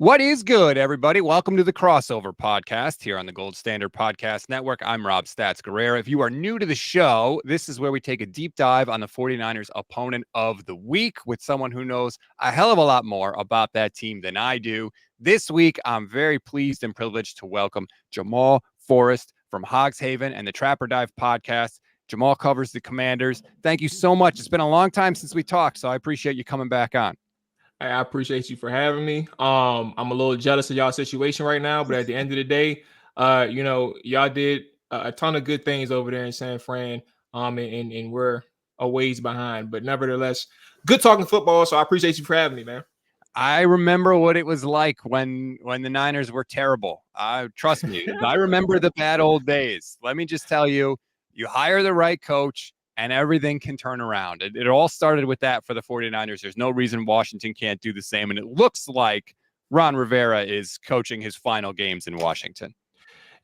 What is good, everybody? Welcome to the Crossover Podcast here on the Gold Standard Podcast Network. I'm Rob Stats Guerrera. If you are new to the show, this is where we take a deep dive on the 49ers opponent of the week with someone who knows a hell of a lot more about that team than I do. This week, I'm very pleased and privileged to welcome Jamual Forrest from Hogs Haven and the Trapper Dive Podcast. Jamual covers the Commanders. Thank you so much. It's been a long time since we talked, so I appreciate you coming back on. I appreciate you for having me. I'm a little jealous of y'all situation right now, but at the end of the day, y'all did a ton of good things over there in San Fran. And we're a ways behind, but nevertheless, good talking football. So I appreciate you for having me, man. I remember what it was like when the Niners were terrible. Trust me, I remember the bad old days. Let me just tell you, you hire the right coach and everything can turn around. It all started with that for the 49ers. There's no reason Washington can't do the same. And it looks like Ron Rivera is coaching his final games in Washington.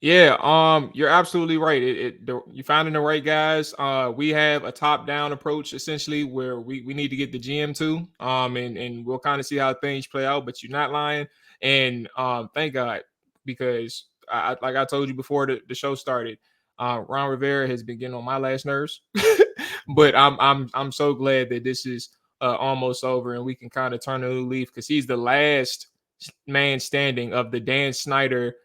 Yeah, you're absolutely right. You're finding the right guys. We have a top-down approach essentially where we need to get the GM to, and we'll kind of see how things play out. But you're not lying, and thank God, because like I told you before the show started, Ron Rivera has been getting on my last nerves. But I'm so glad that this is almost over and we can kind of turn a new leaf because he's the last man standing of the Dan Snyder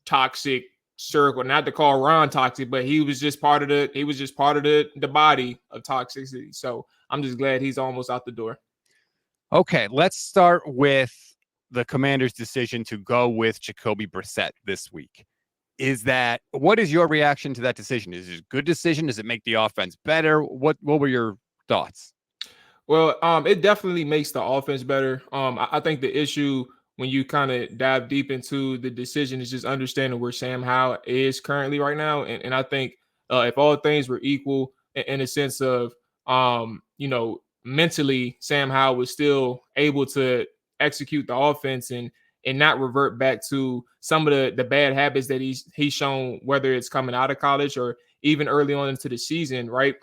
toxic circle. Not to call Ron toxic, but he was just part of the body of toxicity. So I'm just glad he's almost out the door. Okay, let's start with the Commanders' decision to go with Jacoby Brissett this week. What is your reaction to that decision? Is it a good decision? Does it make the offense better? What were your thoughts? Well, it definitely makes the offense better. I think the issue when you kind of dive deep into the decision is just understanding where Sam Howell is currently right now. And I think if all things were equal in a sense of, mentally, Sam Howell was still able to execute the offense and not revert back to some of the bad habits that he's shown, whether it's coming out of college or even early on into the season, right?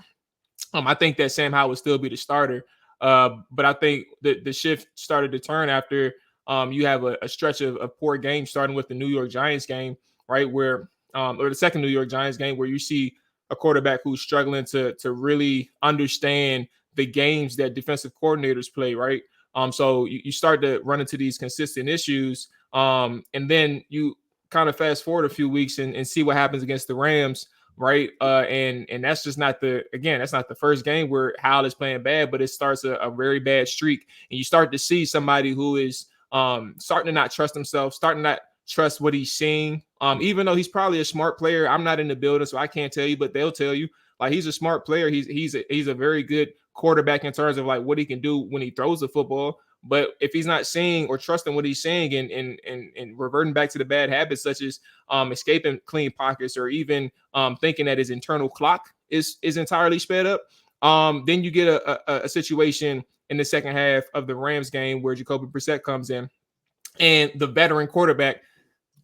I think that Sam Howell would still be the starter. But I think the shift started to turn after you have a stretch of poor games, starting with the New York Giants game, right? Or the second New York Giants game, where you see a quarterback who's struggling to really understand the games that defensive coordinators play, right? So you start to run into these consistent issues. And then you kind of fast forward a few weeks and see what happens against the Rams, right? And that's just that's not the first game where Howell is playing bad, but it starts a very bad streak. And you start to see somebody who is starting to not trust himself, starting to not trust what he's seeing. Even though he's probably a smart player, I'm not in the building, so I can't tell you, but they'll tell you like he's a smart player. He's a very good quarterback in terms of like what he can do when he throws the football. But if he's not seeing or trusting what he's saying and reverting back to the bad habits such as escaping clean pockets or even thinking that his internal clock is entirely sped up, then you get a situation in the second half of the Rams game where Jacoby Brissett comes in and the veteran quarterback,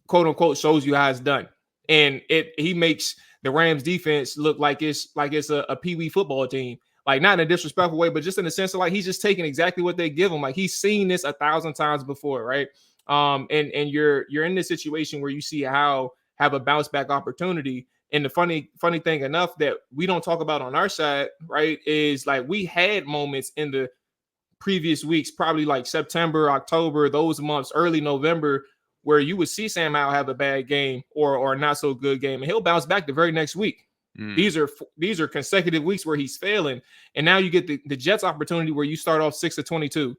quote unquote, shows you how it's done. And he makes the Rams defense look like it's a peewee football team. Like not in a disrespectful way, but just in the sense of like he's just taking exactly what they give him. Like he's seen this 1,000 times before, right? And you're in this situation where you see how have a bounce back opportunity. And the funny thing enough that we don't talk about on our side, right, is like we had moments in the previous weeks, probably like September, October, those months, early November, where you would see Sam Howell have a bad game or a not so good game, and he'll bounce back the very next week. These are consecutive weeks where he's failing, and now you get the Jets opportunity where you start off 6 of 22,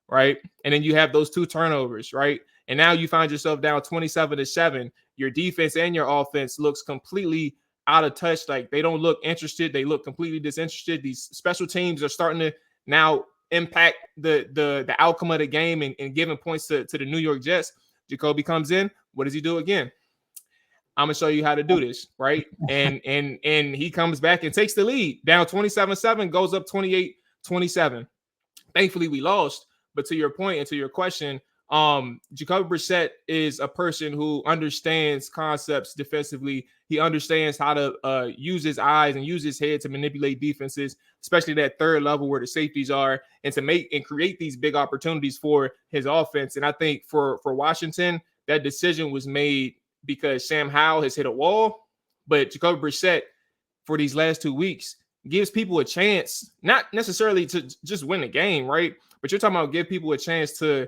right? And then you have those 2 turnovers, right? And now you find yourself down 27-7. Your defense and your offense looks completely out of touch. Like they don't look interested. They look completely disinterested. These special teams are starting to now impact the outcome of the game and giving points to the New York Jets. Jacoby comes in. What does he do again? I'm gonna show you how to do this, right? And he comes back and takes the lead down 27-7, goes up 28-27. Thankfully, we lost. But to your point and to your question, Jacoby Brissett is a person who understands concepts defensively. He understands how to use his eyes and use his head to manipulate defenses, especially that third level where the safeties are, and to make and create these big opportunities for his offense. And I think for Washington, that decision was made because Sam Howell has hit a wall, but Jacoby Brissett for these last 2 weeks gives people a chance, not necessarily to just win the game, right? But you're talking about give people a chance to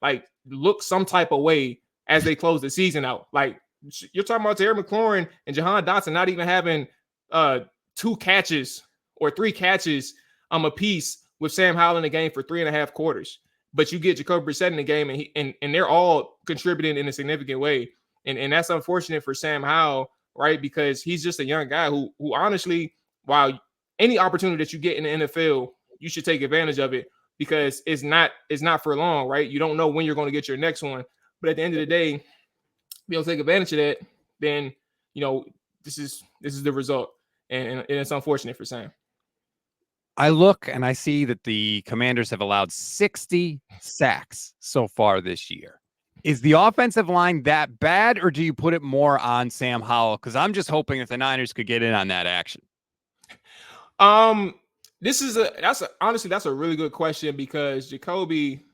like look some type of way as they close the season out. Like you're talking about Terry McLaurin and Jahan Dotson not even having 2 catches or 3 catches a piece with Sam Howell in the game for 3.5 quarters. But you get Jacoby Brissett in the game and they're all contributing in a significant way. And that's unfortunate for Sam Howell, right? Because he's just a young guy who honestly, while any opportunity that you get in the NFL, you should take advantage of it because it's not for long, right? You don't know when you're going to get your next one. But at the end of the day, if you don't take advantage of that, then this is the result. And it's unfortunate for Sam. I look and I see that the Commanders have allowed 60 sacks so far this year. Is the offensive line that bad, or do you put it more on Sam Howell? Because I'm just hoping that the Niners could get in on that action. Honestly, that's a really good question because Jacoby,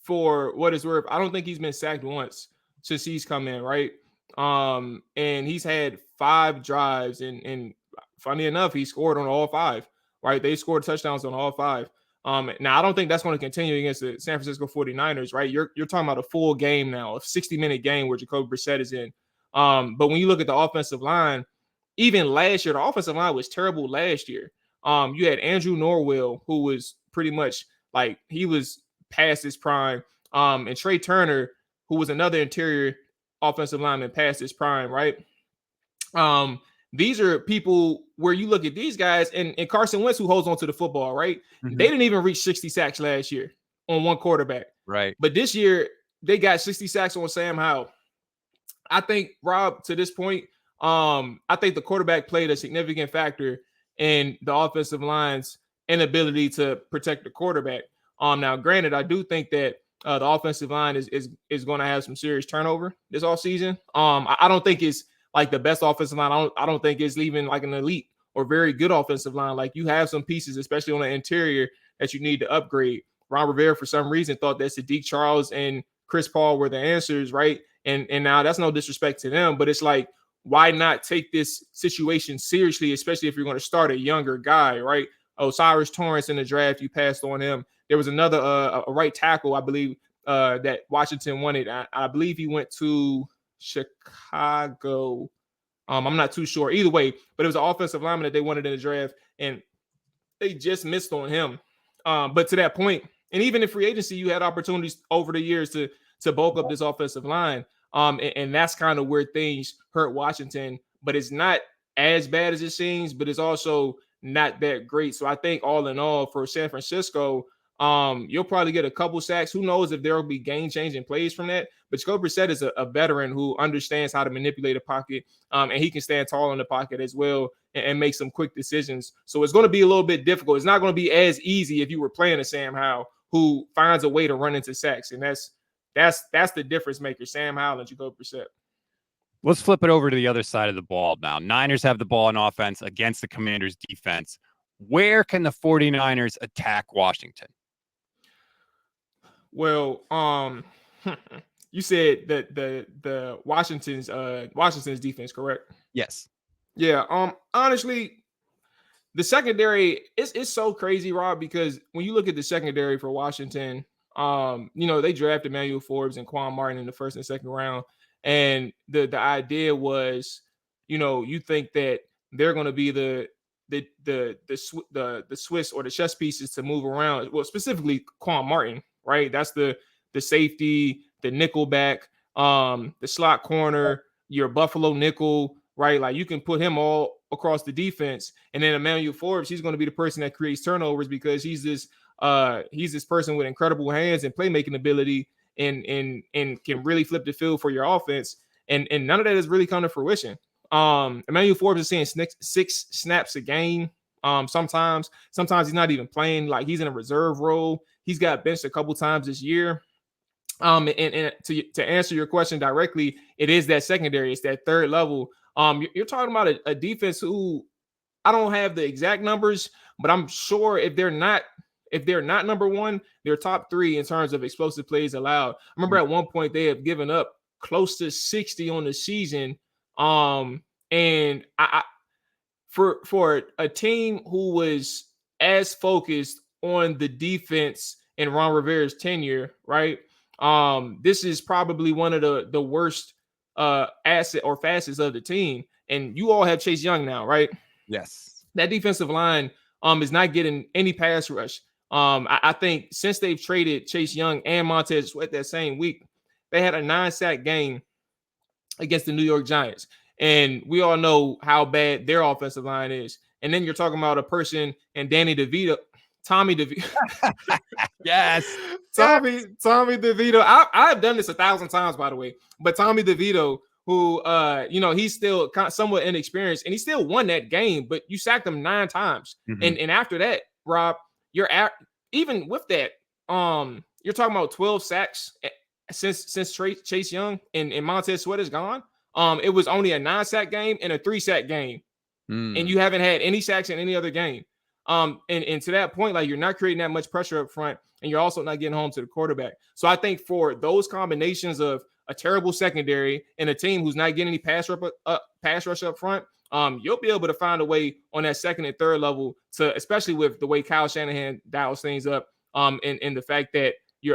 for what it's worth, I don't think he's been sacked once since he's come in, right? And he's had 5 drives, and funny enough, he scored on all 5, right? They scored touchdowns on all 5. Now I don't think that's going to continue against the San Francisco 49ers, right? You're talking about a full game now, a 60-minute game where Jacoby Brissett is in. But when you look at the offensive line, even last year, the offensive line was terrible last year. You had Andrew Norwell, who was pretty much like he was past his prime. And Trey Turner, who was another interior offensive lineman past his prime, right? These are people where you look at these guys and Carson Wentz, who holds on to the football, right? Mm-hmm. They didn't even reach 60 sacks last year on one quarterback. Right. But this year, they got 60 sacks on Sam Howell. I think, Rob, to this point, I think the quarterback played a significant factor in the offensive line's inability to protect the quarterback. Now, granted, I do think that the offensive line is going to have some serious turnover this offseason. I don't think it's like the best offensive line. I don't think it's even like an elite or very good offensive line. Like you have some pieces, especially on the interior, that you need to upgrade. Ron Rivera, for some reason, thought that Sadiq Charles and Chris Paul were the answers, right? And now that's no disrespect to them, but it's like, why not take this situation seriously, especially if you're going to start a younger guy, right? Osiris Torrance in the draft, you passed on him. There was another a right tackle, I believe, that Washington wanted. I believe he went to Chicago. I'm not too sure. Either way, but it was an offensive lineman that they wanted in the draft, and they just missed on him. But to that point, and even in free agency, you had opportunities over the years to bulk up this offensive line. And that's kind of where things hurt Washington, but it's not as bad as it seems, but it's also not that great. So I think all in all for San Francisco, you'll probably get a couple sacks. Who knows if there will be game-changing plays from that? But Jacoby Brissett is a veteran who understands how to manipulate a pocket, and he can stand tall in the pocket as well and make some quick decisions. So it's going to be a little bit difficult. It's not going to be as easy if you were playing a Sam Howell who finds a way to run into sacks, and that's the difference maker, Sam Howell and Jacoby Brissett. Let's flip it over to the other side of the ball now. Niners have the ball in offense against the Commanders' defense. Where can the 49ers attack Washington? Well, you said that the Washington's defense, correct? Yes. Yeah. Honestly, the secondary is so crazy, Rob, because when you look at the secondary for Washington, they drafted Emmanuel Forbes and Quan Martin in the first and second round, and the idea was, you think that they're going to be the Swiss or the chess pieces to move around. Well, specifically Quan Martin, right? That's the safety, the nickel back, the slot corner, your Buffalo nickel, right? Like you can put him all across the defense, and then Emmanuel Forbes, he's going to be the person that creates turnovers because he's this person with incredible hands and playmaking ability and can really flip the field for your offense. And none of that has really come to fruition. Emmanuel Forbes is seeing 6 snaps a game. Sometimes he's not even playing, like he's in a reserve role. He's got benched a couple times this year. And to answer your question directly, it is that secondary. It's that third level. You're talking about a defense who I don't have the exact numbers, but I'm sure if they're not number one, they're top three in terms of explosive plays allowed. I remember at one point they have given up close to 60 on the season. And I for a team who was as focused on the defense in Ron Rivera's tenure, right? This is probably one of the worst asset or facets of the team. And you all have Chase Young now, right? Yes. That defensive line is not getting any pass rush. I think since they've traded Chase Young and Montez Sweat that same week, they had a 9-sack game against the New York Giants. And we all know how bad their offensive line is. And then you're talking about a person and Tommy DeVito. Yes. Tommy DeVito. I've done this 1,000 times, by the way. But Tommy DeVito, who, he's still somewhat inexperienced, and he still won that game, but you sacked him 9 times. Mm-hmm. And after that, Rob, even with that, you're talking about 12 sacks since Chase Young and Montez Sweat is gone. It was only a 9-sack game and a 3-sack game. And you haven't had any sacks in any other game. And to that point, like, you're not creating that much pressure up front, and you're also not getting home to the quarterback. So I think for those combinations of a terrible secondary and a team who's not getting any pass rush up front, you'll be able to find a way on that second and third level to, especially with the way Kyle Shanahan dials things up, and the fact that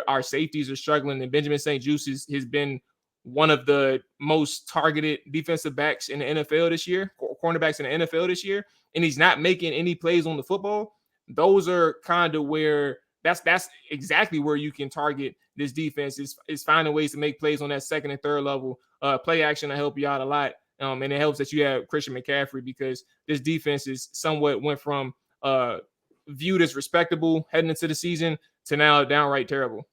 our safeties are struggling, and Benjamin St-Juste has been one of the most targeted defensive backs in the NFL this year, cornerbacks in the NFL this year, and he's not making any plays on the football. Those are kind of where that's exactly where you can target this defense is finding ways to make plays on that second and third level. Play action to help you out a lot. And it helps that you have Christian McCaffrey, because this defense is somewhat went from viewed as respectable heading into the season to now downright terrible.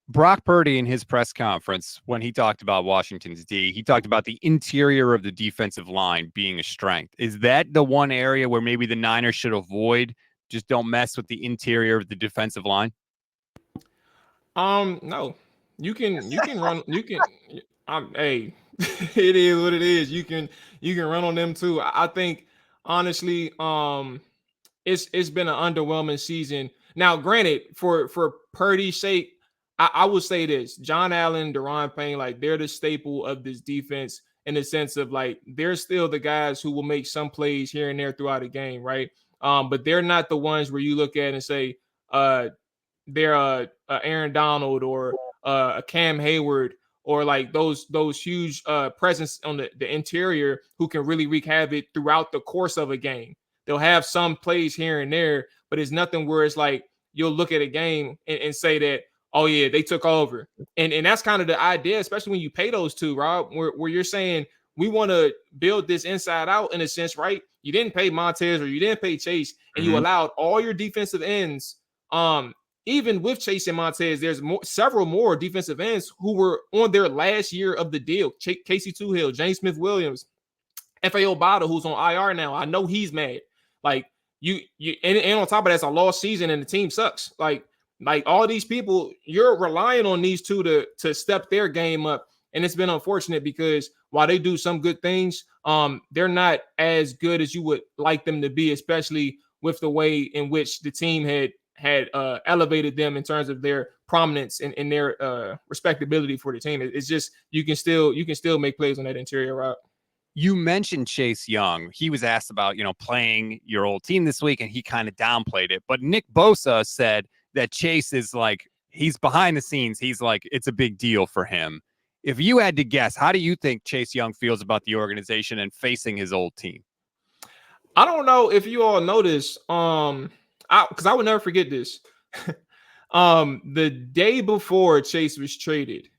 Brock Purdy in his press conference, when he talked about Washington's D, he talked about the interior of the defensive line being a strength. Is that the one area where maybe the Niners should avoid? Just don't mess with the interior of the defensive line? No. You can run, hey, it is what it is. You can run on them too. I think honestly, it's been an underwhelming season. Now, granted, for Purdy's sake, I would say this: John Allen, Daron Payne, like, they're the staple of this defense in the sense of, like, they're still the guys who will make some plays here and there throughout the game, right? But they're not the ones where you look at and say they're a Aaron Donald or a Cam Hayward, or like those huge presence on the interior who can really wreak havoc throughout the course of a game. They'll have some plays here and there, but it's nothing where it's like you'll look at a game and say that, oh yeah, they took over. And that's kind of the idea, especially when you pay those two, Rob, where you're saying we want to build this inside out in a sense, right? You didn't pay Montez or you didn't pay Chase, and you allowed all your defensive ends. Even with Chase and Montez, there's several more defensive ends who were on their last year of the deal. Casey Toohill, James Smith-Williams, F.A. Obata, who's on IR now. I know he's mad. Like, you and on top of that, it's a lost season and the team sucks. Like all these people, you're relying on these two to step their game up. And it's been unfortunate because while they do some good things, they're not as good as you would like them to be, especially with the way in which the team had elevated them in terms of their prominence and their respectability for the team. It's just you can still make plays on that interior route. You mentioned Chase Young. He was asked about, playing your old team this week, and he kind of downplayed it. But Nick Bosa said that Chase is like, he's behind the scenes. He's like, it's a big deal for him. If you had to guess, how do you think Chase Young feels about the organization and facing his old team? I don't know if you all noticed, because I would never forget this. The day before Chase was traded,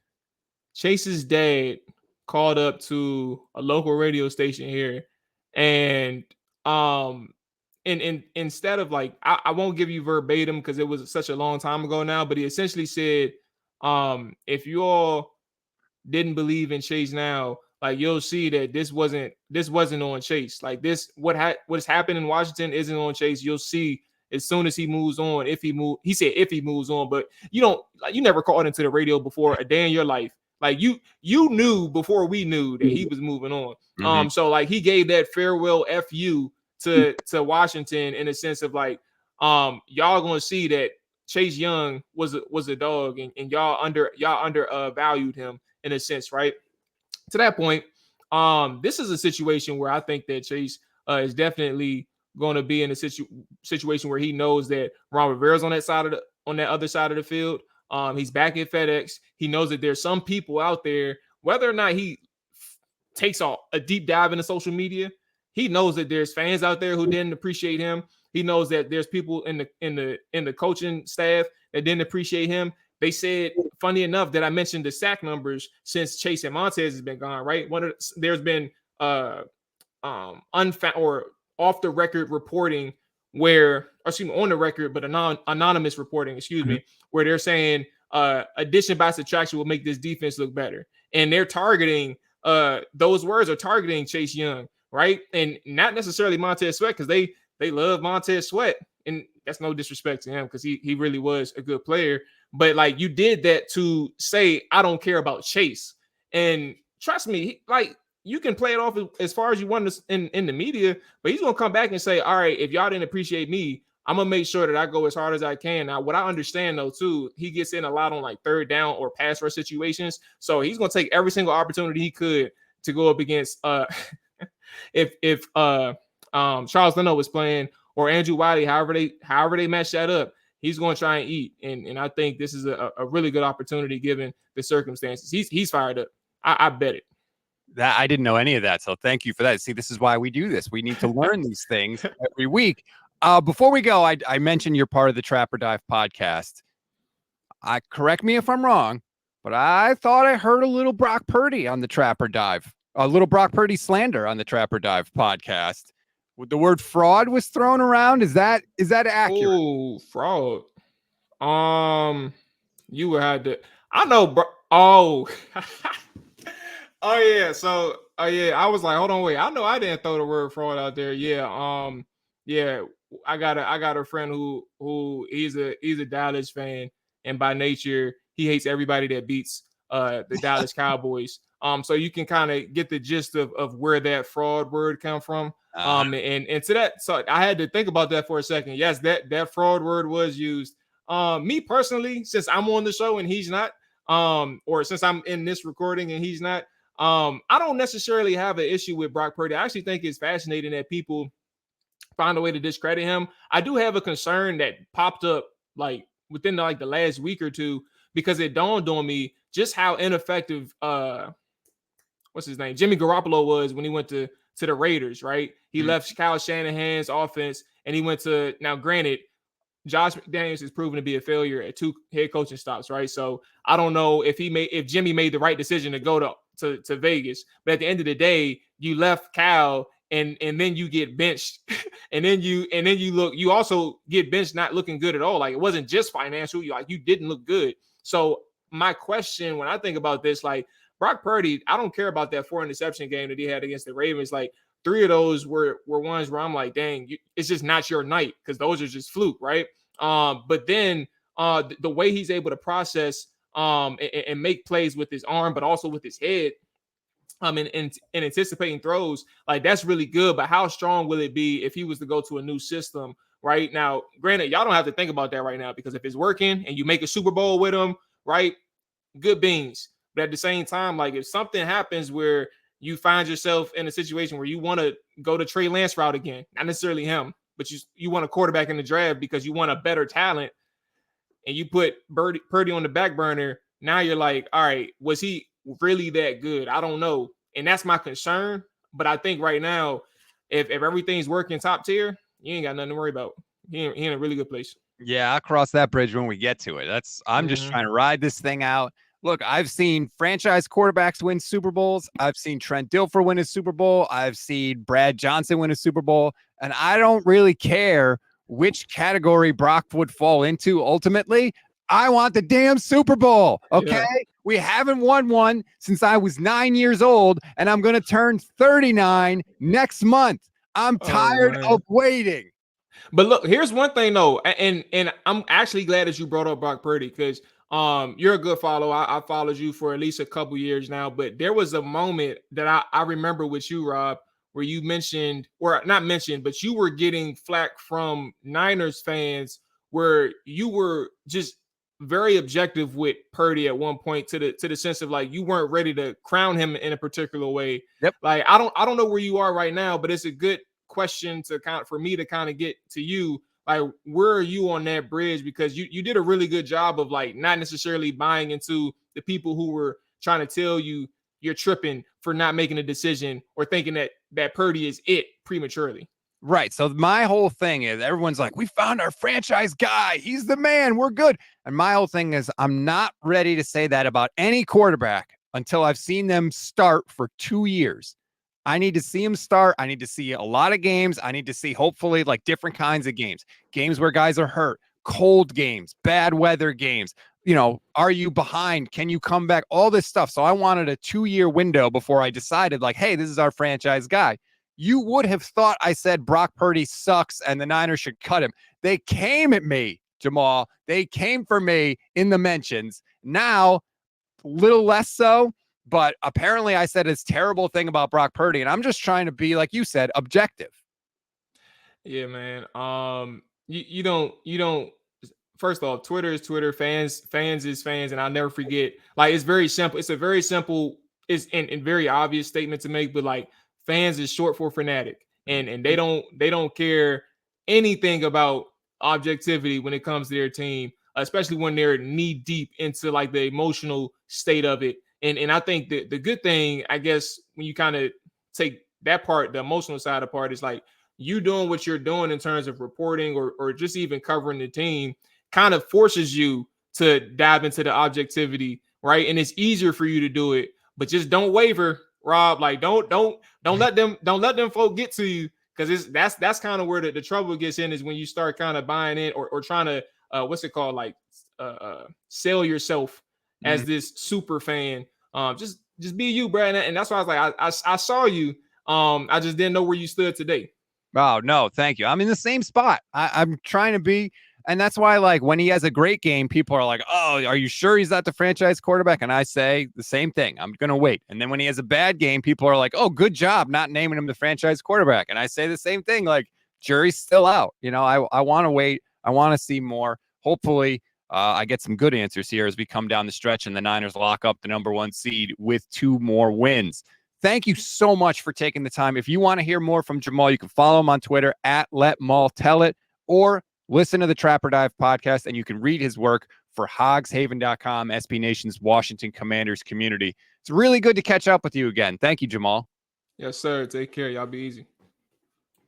Chase's dad called up to a local radio station here, and instead of, like, I won't give you verbatim because it was such a long time ago now, but he essentially said, if you all didn't believe in Chase now, like, you'll see that this wasn't on Chase. Like, what has happened in Washington isn't on Chase. You'll see as soon as he moves on, he said if he moves on, but you never called into the radio before a day in your life. Like you knew before we knew that he was moving on. Mm-hmm. So like he gave that farewell FU to Washington in a sense of like, y'all gonna see that Chase Young was a dog, and y'all undervalued him in a sense, right? To that point, this is a situation where I think that Chase is definitely going to be in a situation where he knows that Ron Rivera's on that other side of the field. He's back at FedEx. He knows that there's some people out there, whether or not he takes a deep dive into social media, he knows that there's fans out there who didn't appreciate him. He knows that there's people in the coaching staff that didn't appreciate him. They said, funny enough, that I mentioned the sack numbers since Chase and Montez has been gone, right? There's been unfound or off the record reporting on the record, but anonymous reporting, where they're saying addition by subtraction will make this defense look better. And they're targeting, those words are targeting Chase Young, right? And not necessarily Montez Sweat, because they love Montez Sweat. And that's no disrespect to him, because he really was a good player. But like, you did that to say, I don't care about Chase. And trust me, you can play it off as far as you want in the media, but he's going to come back and say, all right, if y'all didn't appreciate me, I'm going to make sure that I go as hard as I can. Now, what I understand, though, too, he gets in a lot on like third down or pass rush situations. So he's going to take every single opportunity he could to go up against if Charles Leno was playing, or Andrew Wiley, however they match that up, he's going to try and eat. And I think this is a really good opportunity given the circumstances. He's fired up. I bet it. That I didn't know any of that, so thank you for that. See, this is why we do this. We need to learn these things every week. Before we go, I mentioned you're part of the Trap or Dive podcast. Correct me if I'm wrong, but I thought I heard a little Brock Purdy on the Trap or Dive, a little Brock Purdy slander on the Trap or Dive podcast. The word fraud was thrown around. Is that accurate? Oh, fraud. You would have to. I know, bro. Oh. Oh yeah, so I was like, hold on, wait. I know I didn't throw the word fraud out there. Yeah, yeah. I got a friend who he's a Dallas fan, and by nature he hates everybody that beats the Dallas Cowboys. So you can kind of get the gist of where that fraud word come from. And to that, so I had to think about that for a second. Yes, that fraud word was used. Me personally, since I'm on the show and he's not, or since I'm in this recording and he's not. I don't necessarily have an issue with Brock Purdy. I actually think it's fascinating that people find a way to discredit him. I do have a concern that popped up like within the last week or two, because it dawned on me just how ineffective what's his name, Jimmy Garoppolo was when he went to the Raiders, right? He left Kyle Shanahan's offense and he went to, now granted, Josh McDaniels is proven to be a failure at 2 head coaching stops, right? So I don't know if Jimmy made the right decision to go to Vegas, but at the end of the day, you left Cal and then you get benched, and then you also get benched not looking good at all. Like, it wasn't just financial, you didn't look good. So my question when I think about this, like, Brock Purdy, I don't care about that 4 interception game that he had against the Ravens. Like, 3 of those were ones where I'm like, dang, it's just not your night, because those are just fluke, right? But then the way he's able to process and make plays with his arm, but also with his head, and anticipating throws, like, that's really good. But how strong will it be if he was to go to a new system right now? Granted, y'all don't have to think about that right now, because if it's working and you make a Super Bowl with him, right, good beans. But at the same time, like, if something happens where you find yourself in a situation where you want to go to Trey Lance route again, not necessarily him, but you want a quarterback in the draft because you want a better talent, and you put Purdy on the back burner, now you're like, all right, was he really that good? I don't know. And that's my concern. But I think right now, if everything's working top tier, you ain't got nothing to worry about. He in a really good place. Yeah, I'll cross that bridge when we get to it. I'm just trying to ride this thing out. Look, I've seen franchise quarterbacks win Super Bowls. I've seen Trent Dilfer win a Super Bowl. I've seen Brad Johnson win a Super Bowl. And I don't really care which category Brock would fall into ultimately. I want the damn Super Bowl, okay? Yeah. We haven't won one since I was 9 years old, and I'm going to turn 39 next month. I'm tired of waiting. But look, here's one thing though, and I'm actually glad that you brought up Brock Purdy because you're a good follower. I followed you for at least a couple years now, but there was a moment that I remember with you, Rob, where you mentioned, or not mentioned, but you were getting flack from Niners fans where you were just very objective with Purdy at one point to the sense of like you weren't ready to crown him in a particular way. Yep. Like I don't know where you are right now, but it's a good question to kind of for me to kind of get to you. Like, where are you on that bridge? Because you did a really good job of like not necessarily buying into the people who were trying to tell you you're tripping for not making a decision or thinking that Purdy is it prematurely. Right. So my whole thing is everyone's like, we found our franchise guy. He's the man. We're good. And my whole thing is I'm not ready to say that about any quarterback until I've seen them start for 2 years. I need to see him start. I need to see a lot of games. I need to see hopefully like different kinds of games where guys are hurt, cold games, bad weather games. Are you behind? Can you come back? All this stuff. So I wanted a 2-year window before I decided like, hey, this is our franchise guy. You would have thought I said Brock Purdy sucks and the Niners should cut him. They came at me, Jamal. They came for me in the mentions. Now, a little less so, but apparently I said this terrible thing about Brock Purdy, and I'm just trying to be, like you said, objective. Yeah, man. You don't. First off, Twitter is Twitter. Fans is fans, and I'll never forget. Like, it's very simple. It's a very simple, it's and very obvious statement to make, but like fans is short for fanatic, and they don't care anything about objectivity when it comes to their team, especially when they're knee deep into like the emotional state of it. And I think the good thing, I guess, when you kind of take that part, the emotional side apart, is like you doing what you're doing in terms of reporting or just even covering the team kind of forces you to dive into the objectivity, right? And it's easier for you to do it, but just don't waver, Rob. Like don't let them folk get to you, because that's kind of where the trouble gets in, is when you start kind of buying in or trying to what's it called, like sell yourself as this super fan. Just be you, Brad. And that's why I was like, I saw you. I just didn't know where you stood today. Oh, no, thank you. I'm in the same spot. I'm trying to be. And that's why, like, when he has a great game, people are like, oh, are you sure he's not the franchise quarterback? And I say the same thing. I'm going to wait. And then when he has a bad game, people are like, oh, good job not naming him the franchise quarterback. And I say the same thing, like, jury's still out. I want to wait. I want to see more. Hopefully, I get some good answers here as we come down the stretch and the Niners lock up the #1 seed with 2 more wins. Thank you so much for taking the time. If you want to hear more from Jamal, you can follow him on Twitter at @LetMaulTellIt, or listen to the Trapper Dive podcast, and you can read his work for hogshaven.com, SB Nation's Washington Commanders community. It's really good to catch up with you again. Thank you, Jamal. Yes, sir. Take care. Y'all be easy.